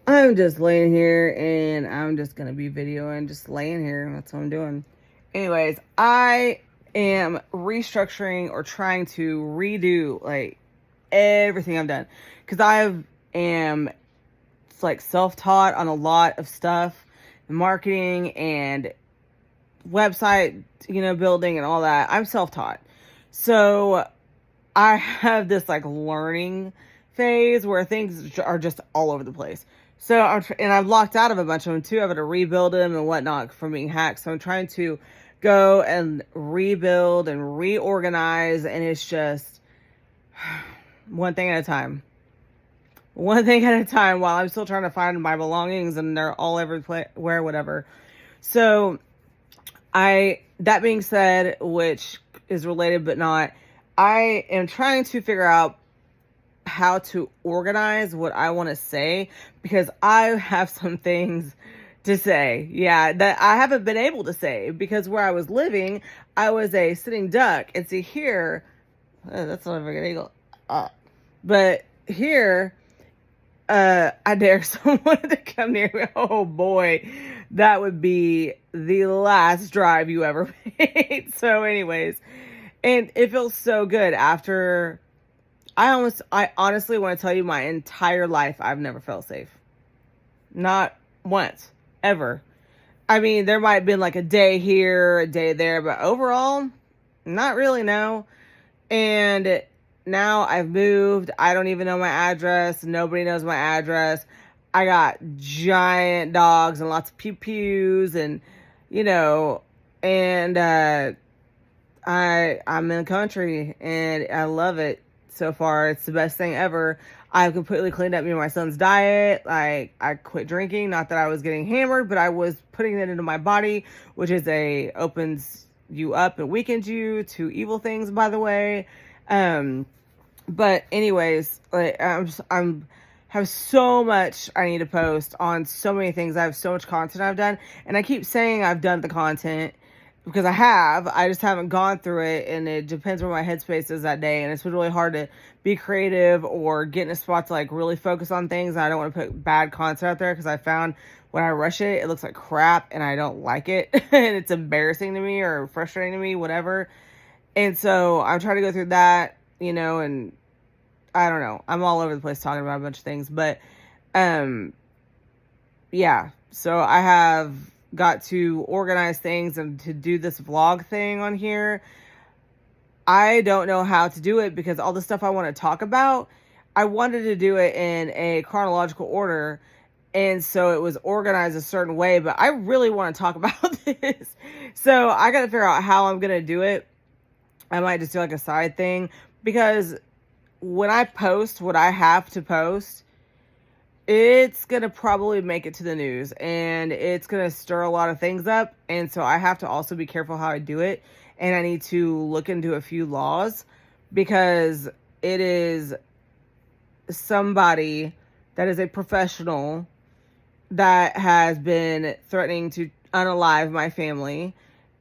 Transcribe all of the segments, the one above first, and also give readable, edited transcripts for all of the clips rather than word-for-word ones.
I'm just laying here and I'm just going to be videoing, just laying here. That's what I'm doing. Anyways, I am restructuring or trying to redo like everything I've done because I am like self-taught on a lot of stuff, marketing and website, building and all that. I'm self-taught. So I have this like learning phase where things are just all over the place. So and I've locked out of a bunch of them too. I've had to rebuild them and whatnot from being hacked. So I'm trying to go and rebuild and reorganize, and it's just one thing at a time. One thing at a time while I'm still trying to find my belongings and they're all everywhere, whatever. So that being said, which is related but not, I am trying to figure out how to organize what I want to say because I have some things to say. Yeah, that I haven't been able to say because where I was living, I was a sitting duck. And see here, that's not a very good eagle. But here, I dare someone to come near me. Oh boy, that would be the last drive you ever made. So, anyways, and it feels so good after. I honestly want to tell you, my entire life, I've never felt safe. Not once, ever. I mean, there might have been like a day here, a day there, but overall, not really, no. And now I've moved. I don't even know my address. Nobody knows my address. I got giant dogs and lots of pew pews and, you know, and I'm in the country and I love it so far. It's the best thing ever. I've completely cleaned up me and my son's diet. Like, I quit drinking. Not that I was getting hammered, but I was putting it into my body, which is opens you up and weakens you to evil things, by the way. But anyways, like I'm have so much I need to post on so many things. I have so much content I've done, and I keep saying I've done the content because I have. I just haven't gone through it, and it depends where my headspace is that day. And it's been really hard to be creative or get in a spot to like really focus on things. And I don't want to put bad content out there because I found when I rush it, it looks like crap, and I don't like it, and it's embarrassing to me or frustrating to me, whatever. And so I'm trying to go through that, and I don't know. I'm all over the place talking about a bunch of things, but yeah. So I have got to organize things and to do this vlog thing on here. I don't know how to do it because all the stuff I want to talk about, I wanted to do it in a chronological order. And so it was organized a certain way, but I really want to talk about this. So I got to figure out how I'm going to do it. I might just do like a side thing because when I post what I have to post, it's going to probably make it to the news and it's going to stir a lot of things up. And so I have to also be careful how I do it. And I need to look into a few laws because it is somebody that is a professional that has been threatening to unalive my family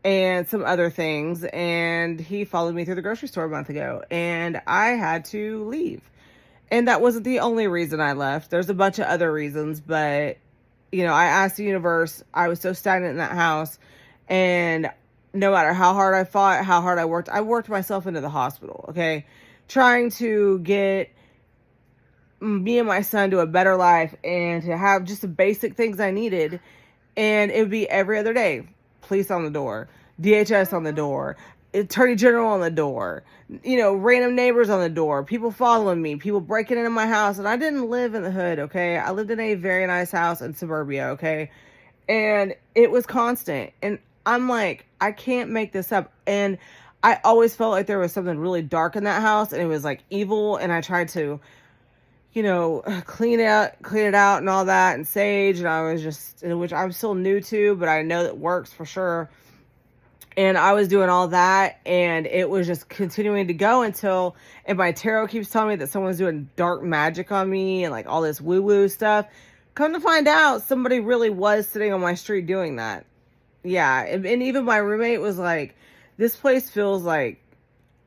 and some other things. And he followed me through the grocery store a month ago and I had to leave. And that wasn't the only reason I left. There's a bunch of other reasons, but I asked the universe. I was so stagnant in that house, and no matter how hard I fought, how hard I worked myself into the hospital, okay? Trying to get me and my son to a better life and to have just the basic things I needed. And it would be every other day. Police on the door, DHS on the door, Attorney General on the door, random neighbors on the door, people following me, people breaking into my house. And I didn't live in the hood, okay? I lived in a very nice house in suburbia, okay? And it was constant. And I'm like, I can't make this up. And I always felt like there was something really dark in that house and it was like evil. And I tried to, clean it out and all that and sage. And I was just, which I'm still new to, but I know that works for sure. And I was doing all that and it was just continuing to go until, and my tarot keeps telling me that someone's doing dark magic on me and like all this woo woo stuff. Come to find out, somebody really was sitting on my street doing that. Yeah. And even my roommate was like, this place feels like,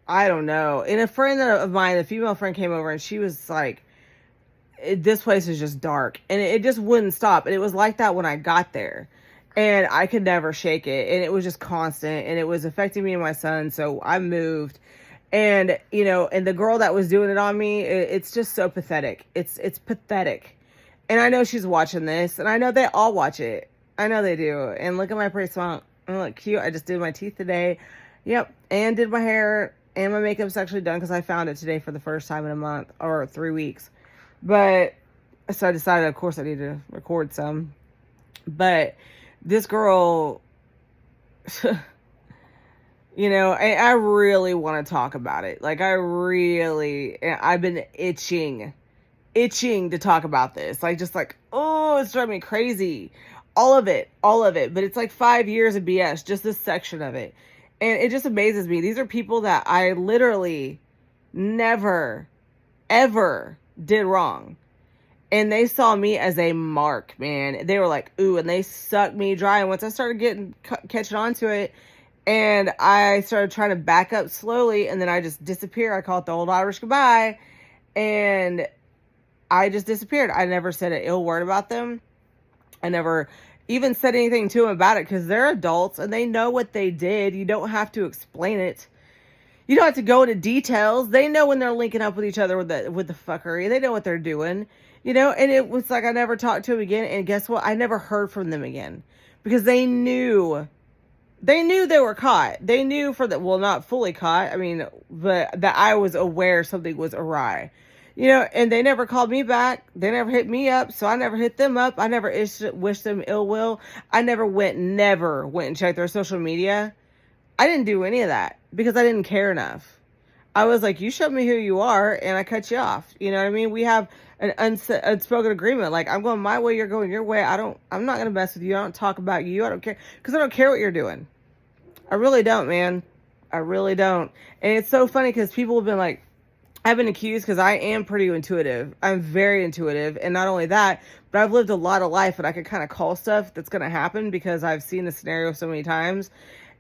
I don't know. And a friend of mine, a female friend, came over and she was like, this place is just dark, and it just wouldn't stop. And it was like that when I got there, and I could never shake it. And it was just constant, and it was affecting me and my son. So I moved, and and the girl that was doing it on me, it's just so pathetic. It's pathetic. And I know she's watching this, and I know they all watch it. I know they do. And look at my pretty smile. I look cute. I just did my teeth today. Yep. And did my hair, and my makeup's actually done because I found it today for the first time in a month or 3 weeks. But so I decided, of course, I need to record some. But this girl, I really want to talk about it. Like, I've been itching to talk about this. Like, just like, oh, it's driving me crazy. All of it. But it's like 5 years of BS, just this section of it. And it just amazes me. These are people that I literally never, ever did wrong. And they saw me as a mark, man. They were like, ooh, and they sucked me dry. And once I started catching on to it, and I started trying to back up slowly, and then I just disappear. I call it the old Irish goodbye. And I just disappeared. I never said an ill word about them. I never even said anything to them about it, because they're adults and they know what they did. You don't have to explain it. You don't have to go into details. They know when they're linking up with each other with the fuckery. They know what they're doing. And it was like I never talked to them again. And guess what? I never heard from them again, because they knew they were caught. They knew well, not fully caught. I mean, but that I was aware something was awry. And they never called me back. They never hit me up, so I never hit them up. I never wished them ill will. I never went and checked their social media. I didn't do any of that because I didn't care enough. I was like, you show me who you are, and I cut you off. You know what I mean? We have an unspoken agreement. Like, I'm going my way, you're going your way. I'm not going to mess with you. I don't talk about you. I don't care, because I don't care what you're doing. I really don't, man. I really don't. And it's so funny because people have been like, I've been accused, because I am pretty intuitive. I'm very intuitive. And not only that, but I've lived a lot of life, and I can kind of call stuff that's going to happen because I've seen the scenario so many times.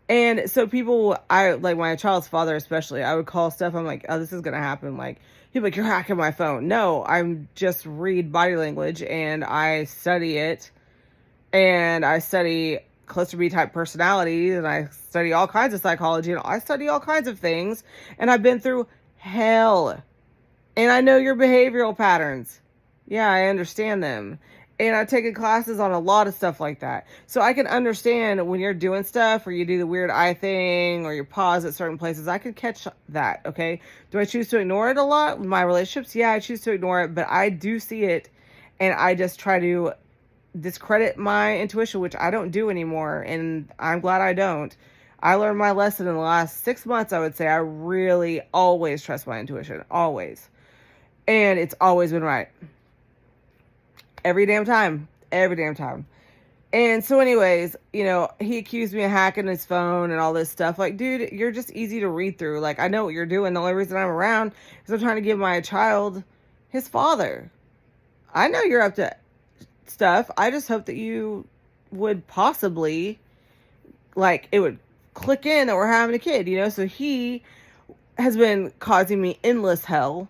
And so people, like my child's father especially, I would call stuff. I'm like, oh, this is going to happen. Like, he'd be like, you're hacking my phone. No, I'm just read body language, and I study it. And I study cluster B type personalities, and I study all kinds of psychology, and I study all kinds of things. And I've been through hell, and I know your behavioral patterns. Yeah, I understand them. And I've taken classes on a lot of stuff like that. So I can understand when you're doing stuff, or you do the weird eye thing, or you pause at certain places. I can catch that, okay? Do I choose to ignore it a lot with my relationships? Yeah, I choose to ignore it, but I do see it, and I just try to discredit my intuition, which I don't do anymore, and I'm glad I don't. I learned my lesson in the last 6 months. I would say I really always trust my intuition. Always. And it's always been right. Every damn time. And so anyways, he accused me of hacking his phone and all this stuff. Like, dude, you're just easy to read through. Like, I know what you're doing. The only reason I'm around is I'm trying to give my child his father. I know you're up to stuff. I just hope that you would possibly, like, it would click in that we're having a kid, so he has been causing me endless hell.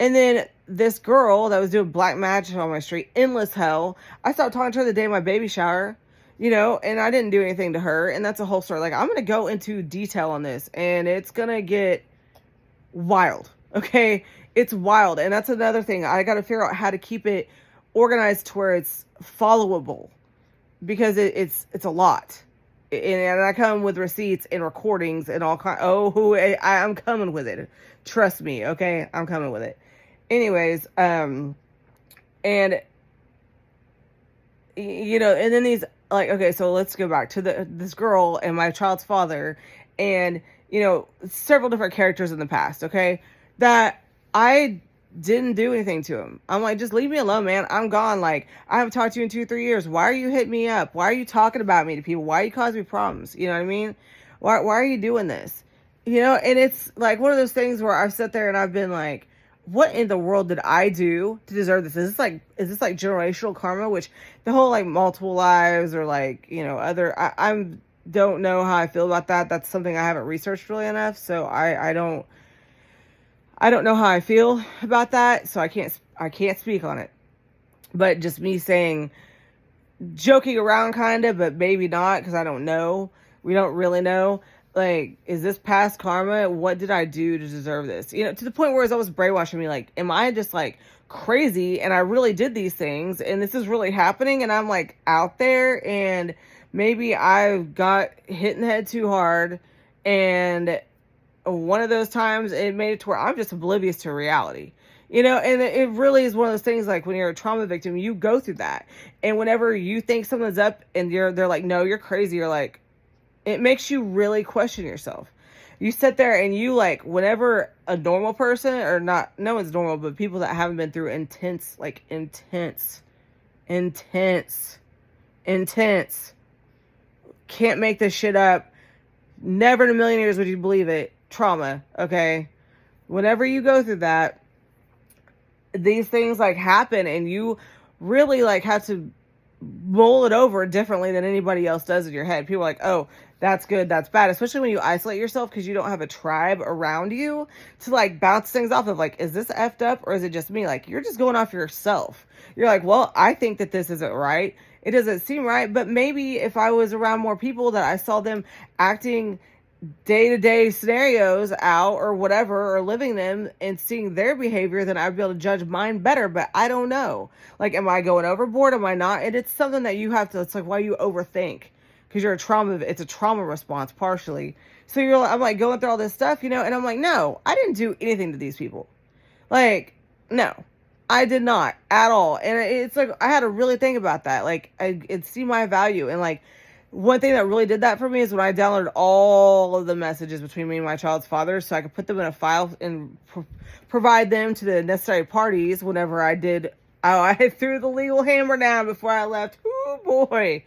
And then this girl that was doing black magic on my street, endless hell. I stopped talking to her the day of my baby shower, and I didn't do anything to her. And that's a whole story. Like, I'm going to go into detail on this, and it's going to get wild. Okay. It's wild. And that's another thing. I got to figure out how to keep it organized to where it's followable, because it's a lot. And I come with receipts and recordings and all kind. I'm coming with it. Trust me, okay? I'm coming with it. Anyways, and and then these, like, okay, so let's go back to this girl and my child's father, and several different characters in the past, okay, that I didn't do anything to him. I'm like, just leave me alone, man. I'm gone. Like, I haven't talked to you in 2-3 years. Why are you hitting me up? Why are you talking about me to people? Why are you causing me problems? You know what I mean? Why are you doing this? And it's like one of those things where I've sat there and I've been like, what in the world did I do to deserve this? Is this like generational karma? Which the whole like multiple lives, or like, other, I don't know how I feel about that. That's something I haven't researched really enough. So I don't know how I feel about that, so I can't I can't speak on it. But just me saying, joking around kind of, but maybe not, because I don't know. We don't really know. Like, is this past karma? What did I do to deserve this? You know, to the point where it's almost brainwashing me. Like, am I just like crazy and I really did these things and this is really happening and I'm like out there and maybe I got hit in the head too hard and one of those times it made it to where I'm just oblivious to reality. You know, and it really is one of those things, like when you're a trauma victim, you go through that. And whenever you think something's up and they're like, no, you're crazy. You're like, it makes you really question yourself. You sit there and you like, whenever a normal person, or not, no one's normal, but people that haven't been through intense, can't make this shit up. Never in a million years would you believe it. Trauma, okay? Whenever you go through that, these things like happen and you really like have to mull it over differently than anybody else does in your head. People are like, oh, that's good, that's bad, especially when you isolate yourself because you don't have a tribe around you to like bounce things off of. Like, is this effed up or is it just me? Like, you're just going off yourself. You're like, well, I think that this isn't right, it doesn't seem right, but maybe if I was around more people that I saw them acting day-to-day scenarios out or whatever, or living them and seeing their behavior, then I'd be able to judge mine better. But I don't know. Like, am I going overboard? Am I not? And it's something that you have to, it's like why you overthink, because it's a trauma response partially. So I'm like going through all this stuff, you know, and I'm like, no, I didn't do anything to these people. Like, no, I did not at all. And it's like, I had to really think about that. Like, I'd see my value. And like, one thing that really did that for me is when I downloaded all of the messages between me and my child's father so I could put them in a file and provide them to the necessary parties whenever I did. Oh, I threw the legal hammer down before I left. Oh, boy.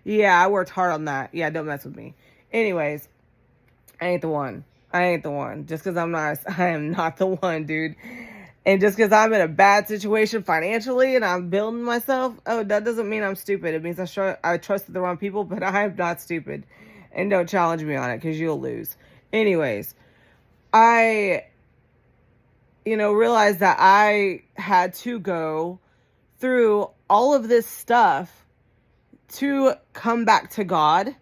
Yeah, I worked hard on that. Yeah, don't mess with me. Anyways, I ain't the one. Just because I am not the one, dude. And just because I'm in a bad situation financially and I'm building myself, oh, that doesn't mean I'm stupid. It means I trusted the wrong people, but I am not stupid. And don't challenge me on it because you'll lose. Anyways, I, realized that I had to go through all of this stuff to come back to God.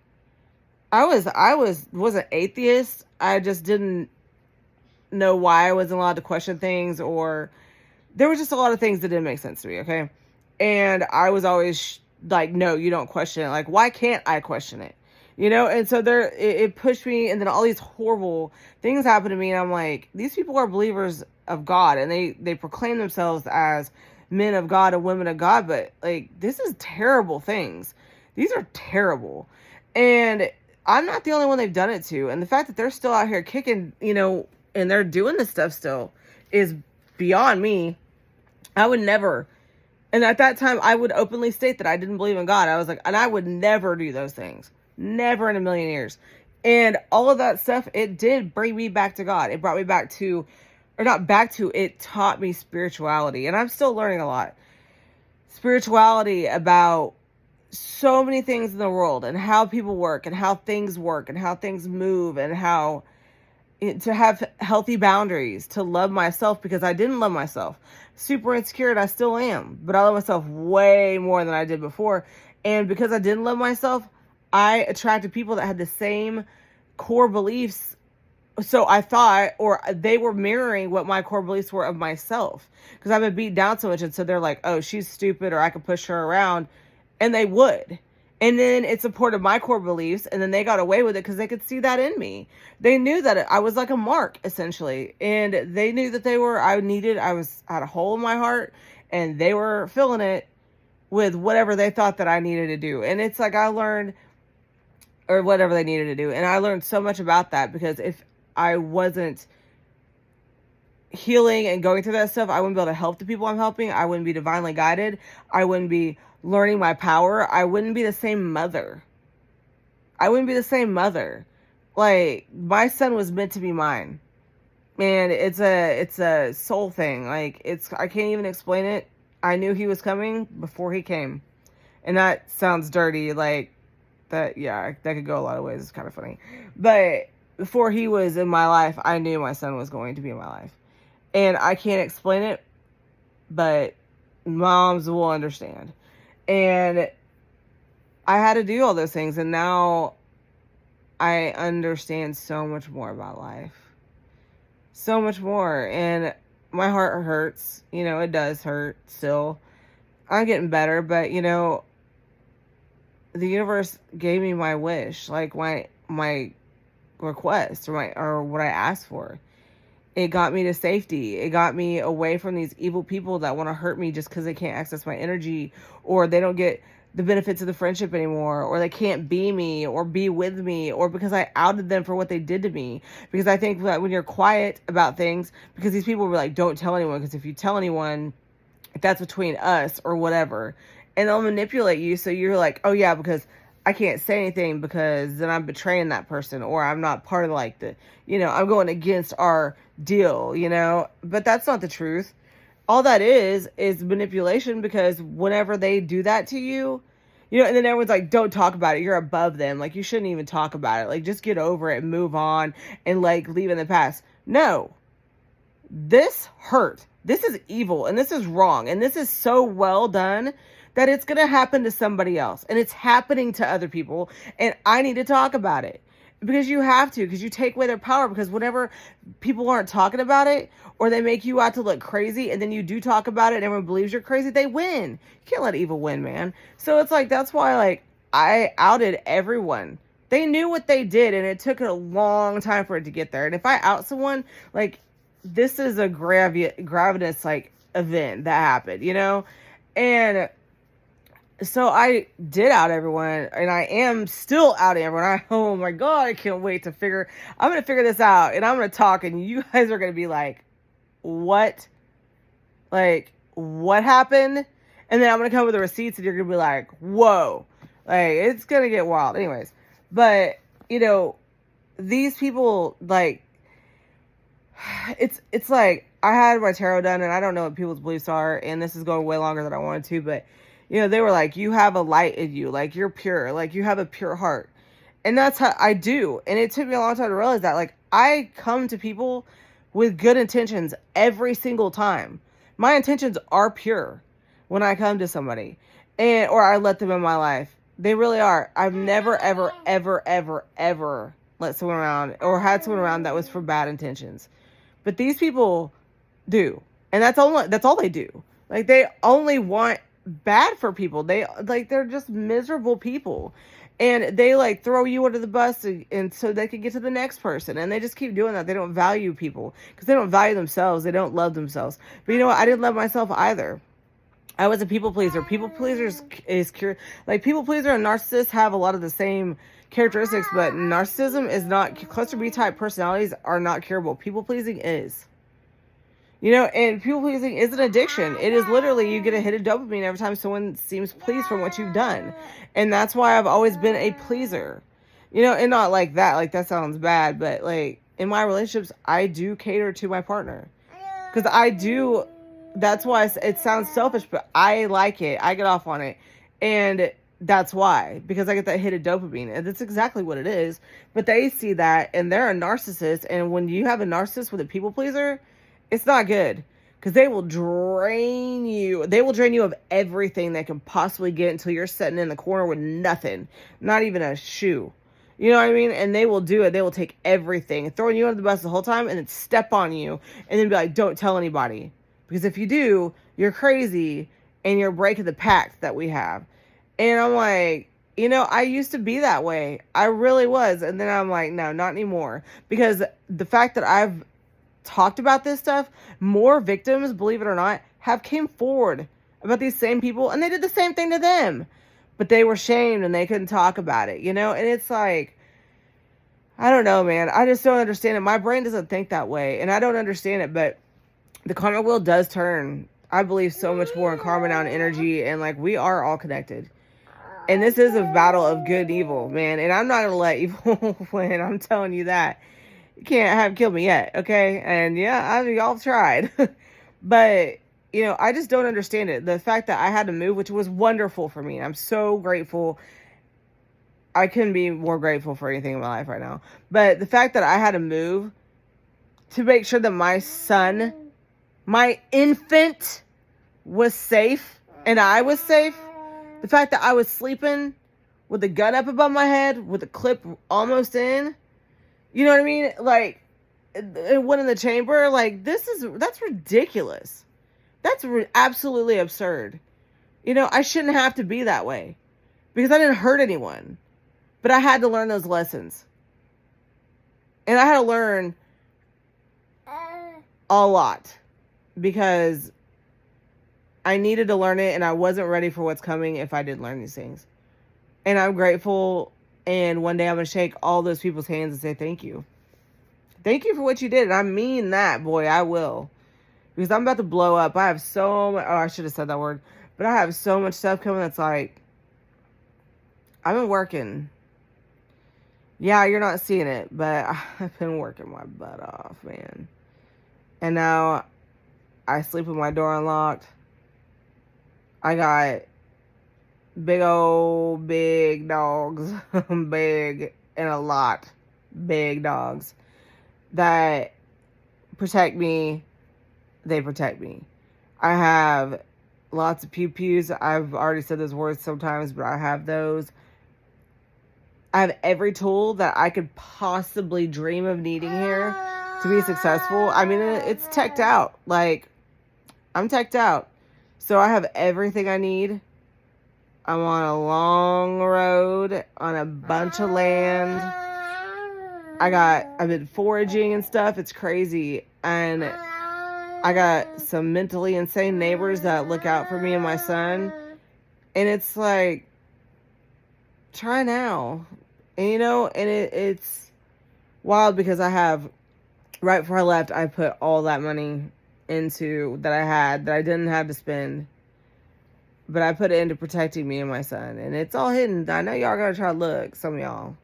I wasn't atheist. I just didn't know why I wasn't allowed to question things, or there was just a lot of things that didn't make sense to me, okay? And I was always like, no, you don't question it. Like, why can't I question it? And so it pushed me, and then all these horrible things happened to me, and I'm like, these people are believers of God, and they proclaim themselves as men of God and women of God, but like, this is terrible things. These are terrible. And I'm not the only one they've done it to. And the fact that they're still out here kicking, and they're doing this stuff still is beyond me. I would never. And at that time, I would openly state that I didn't believe in God. I was like, and I would never do those things. Never in a million years. And all of that stuff, it did bring me back to God. It brought me back to, or not back to, it taught me spirituality. And I'm still learning a lot. Spirituality about so many things in the world and how people work and how things move and how to have healthy boundaries, to love myself, because I didn't love myself. Super insecure, and I still am, but I love myself way more than I did before. And because I didn't love myself, I attracted people that had the same core beliefs. So I thought, or they were mirroring what my core beliefs were of myself, because I've been beat down so much. And so they're like, oh, she's stupid, or I could push her around. And they would. And then it supported my core beliefs, and then they got away with it because they could see that in me. They knew that I was like a mark, essentially. And they knew that I had a hole in my heart, and they were filling it with whatever they thought that I needed to do. And it's like I learned, or whatever they needed to do. And I learned so much about that, because if I wasn't healing and going through that stuff, I wouldn't be able to help the people I'm helping. I wouldn't be divinely guided. I wouldn't be learning my power. I wouldn't be the same mother. Like, my son was meant to be mine. And it's a soul thing. Like, I can't even explain it. I knew he was coming before he came. And that sounds dirty, like that, yeah, that could go a lot of ways. It's kind of funny. But before he was in my life, I knew my son was going to be in my life. And I can't explain it. but moms will understand. And I had to do all those things, and now I understand so much more about life. So much more. And my heart hurts. You know, it does hurt still. I'm getting better, but you know, the universe gave me my wish, like my request, or what I asked for. It got me to safety. It got me away from these evil people that want to hurt me just because they can't access my energy, or they don't get the benefits of the friendship anymore, or they can't be me or be with me, or because I outed them for what they did to me. Because I think that when you're quiet about things, because these people were like, don't tell anyone, because if you tell anyone, that's between us or whatever. And they'll manipulate you. So you're like, oh yeah, because I can't say anything because then I'm betraying that person, or I'm not part of like I'm going against our deal, but that's not the truth. All that is manipulation, because whenever they do that to you, and then everyone's like, don't talk about it. You're above them. Like, you shouldn't even talk about it. Like, just get over it and move on and like leave in the past. No, this hurt. This is evil, and this is wrong, and this is so well done that it's going to happen to somebody else, and it's happening to other people, and I need to talk about it, because you have to, because you take away their power. Because whenever people aren't talking about it, or they make you out to look crazy, and then you do talk about it and everyone believes you're crazy, they win. You can't let evil win, man. So it's like, that's why, like, I outed everyone. They knew what they did, and it took a long time for it to get there. And if I out someone, like, this is a gravitas like event that happened, and so I did out everyone, and I am still outing everyone. Oh my God, I can't wait I'm going to figure this out, and I'm going to talk, and you guys are going to be like, what? Like, what happened? And then I'm going to come with the receipts, and you're going to be like, whoa, like, it's going to get wild. Anyways, but, these people, like, it's like, I had my tarot done, and I don't know what people's beliefs are, and this is going way longer than I wanted to, but they were like, you have a light in you, like, you're pure, like, you have a pure heart. And that's how I do. And it took me a long time to realize that. Like, I come to people with good intentions every single time. My intentions are pure when I come to somebody, or I let them in my life. They really are. I've never, ever, ever, ever, ever let someone around, or had someone around that was for bad intentions. But these people do. And that's all they do. Like, they only want bad for people. They're just miserable people. And they, like, throw you under the bus, and so they can get to the next person. And they just keep doing that. They don't value people because they don't value themselves. They don't love themselves. But you know what? I didn't love myself either. I was a people pleaser. People pleasers people pleaser and narcissists have a lot of the same characteristics, but narcissism is not. Cluster B type personalities are not curable. People pleasing is. And people pleasing is an addiction. It is literally, you get a hit of dopamine every time someone seems pleased from what you've done. And that's why I've always been a pleaser. And not like that. Like, that sounds bad, but like, in my relationships, I do cater to my partner. Because I do. That's why it sounds selfish, but I like it. I get off on it. And that's why. Because I get that hit of dopamine. And that's exactly what it is. But they see that, and they're a narcissist. And when you have a narcissist with a people pleaser, it's not good, because they will drain you. They will drain you of everything they can possibly get until you're sitting in the corner with nothing, not even a shoe. You know what I mean? And they will do it. They will take everything, throwing you under the bus the whole time, and then step on you, and then be like, don't tell anybody. Because if you do, you're crazy, and you're breaking the pact that we have. And I'm like, I used to be that way. I really was. And then I'm like, no, not anymore. Because the fact that I've talked about this stuff, more victims, believe it or not, have came forward about these same people, and they did the same thing to them, but they were shamed and they couldn't talk about it, and it's like, I don't know, man. I just don't understand it. My brain doesn't think that way, and I don't understand it, but the karma wheel does turn. I believe so much more in karma now and energy, and like, we are all connected, and this is a battle of good and evil, man, and I'm not gonna let evil win. I'm telling you that. You can't have killed me yet, okay? And yeah, y'all tried. But, I just don't understand it. The fact that I had to move, which was wonderful for me. I'm so grateful. I couldn't be more grateful for anything in my life right now. But the fact that I had to move to make sure that my son, my infant, was safe and I was safe, the fact that I was sleeping with the gun up above my head with the clip almost in, you know what I mean? Like, it went in the chamber. Like, that's ridiculous. That's absolutely absurd. You know, I shouldn't have to be that way because I didn't hurt anyone, but I had to learn those lessons. And I had to learn a lot because I needed to learn it and I wasn't ready for what's coming if I didn't learn these things. And I'm grateful, and one day I'm going to shake all those people's hands and say thank you. Thank you for what you did. And I mean that, boy, I will. Because I'm about to blow up. I have so much, I should have said that word. But I have so much stuff coming that's like, I've been working. Yeah, you're not seeing it, but I've been working my butt off, man. And now I sleep with my door unlocked. I got big dogs, big and a lot, big dogs that protect me. They protect me. I have lots of pew-pews. I've already said those words sometimes, but I have those. I have every tool that I could possibly dream of needing here to be successful. I mean, it's teched out. Like, I'm teched out. So I have everything I need. I'm on a long road on a bunch of land. I've been foraging and stuff. It's crazy. And I got some mentally insane neighbors that look out for me and my son. And it's like, try now. And you know, and it's wild because right before I left, I put all that money into that I didn't have to spend. But I put it into protecting me and my son. And it's all hidden. I know y'all gotta try to look, some of y'all.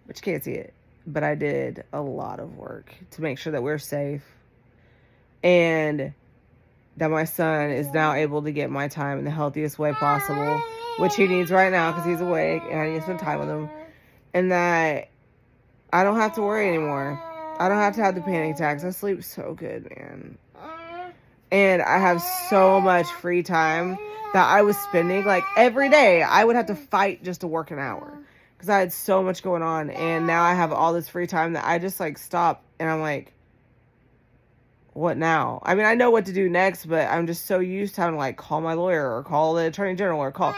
But you can't see it. But I did a lot of work to make sure that we're safe. And that my son is now able to get my time in the healthiest way possible. Which he needs right now because he's awake. And I need to spend time with him. And that I don't have to worry anymore. I don't have to have the panic attacks. I sleep so good, man. And I have so much free time that I was spending, like, every day I would have to fight just to work an hour because I had so much going on. And now I have all this free time that I just, like, stop and I'm like, what now? I mean, I know what to do next, but I'm just so used to having to, like, call my lawyer or call the attorney general or call,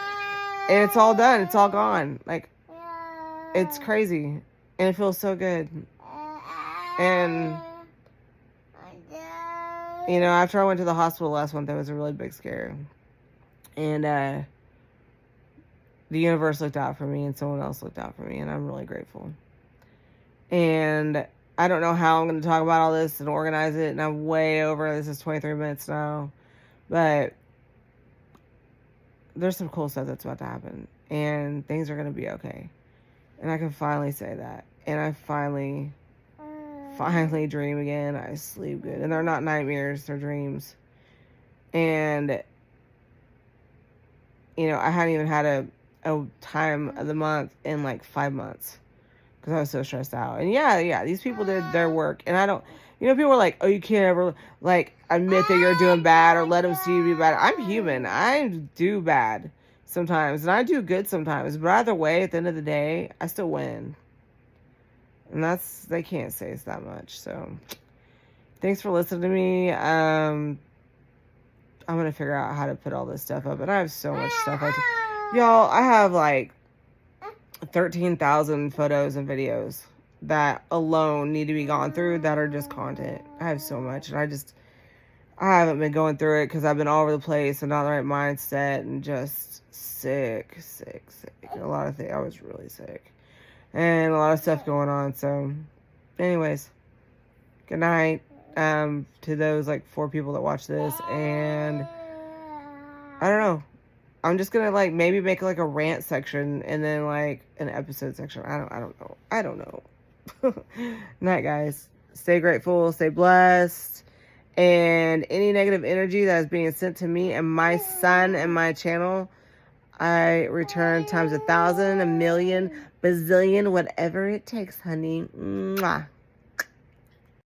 and it's all done. It's all gone. Like, it's crazy and it feels so good. And you know, after I went to the hospital last month, that was a really big scare. And the universe looked out for me and someone else looked out for me. And I'm really grateful. And I don't know how I'm going to talk about all this and organize it. And I'm way over. This is 23 minutes now. But there's some cool stuff that's about to happen. And things are going to be okay. And I can finally say that. And I finally dream again. I sleep good. And they're not nightmares, they're dreams. And, you know, I hadn't even had a time of the month in like 5 months because I was so stressed out. And yeah, these people did their work. And I don't, you know, people are like, oh, you can't ever, like, admit that you're doing bad or let them see you be bad. I'm human. I do bad sometimes. And I do good sometimes. But either way, at the end of the day, I still win. And they can't say it's that much. So thanks for listening to me. I'm going to figure out how to put all this stuff up. And I have so much stuff. Y'all, I have like 13,000 photos and videos that alone need to be gone through that are just content. I have so much. And I haven't been going through it because I've been all over the place and not in the right mindset and just sick. A lot of things. I was really sick. And a lot of stuff going on. So, anyways, good night to those like 4 people that watch this. And I don't know. I'm just gonna like maybe make like a rant section and then like an episode section. I don't know. Night, guys. Stay grateful. Stay blessed. And any negative energy that is being sent to me and my son and my channel, I return times 1,000, 1,000,000, bazillion, whatever it takes, honey. Mwah.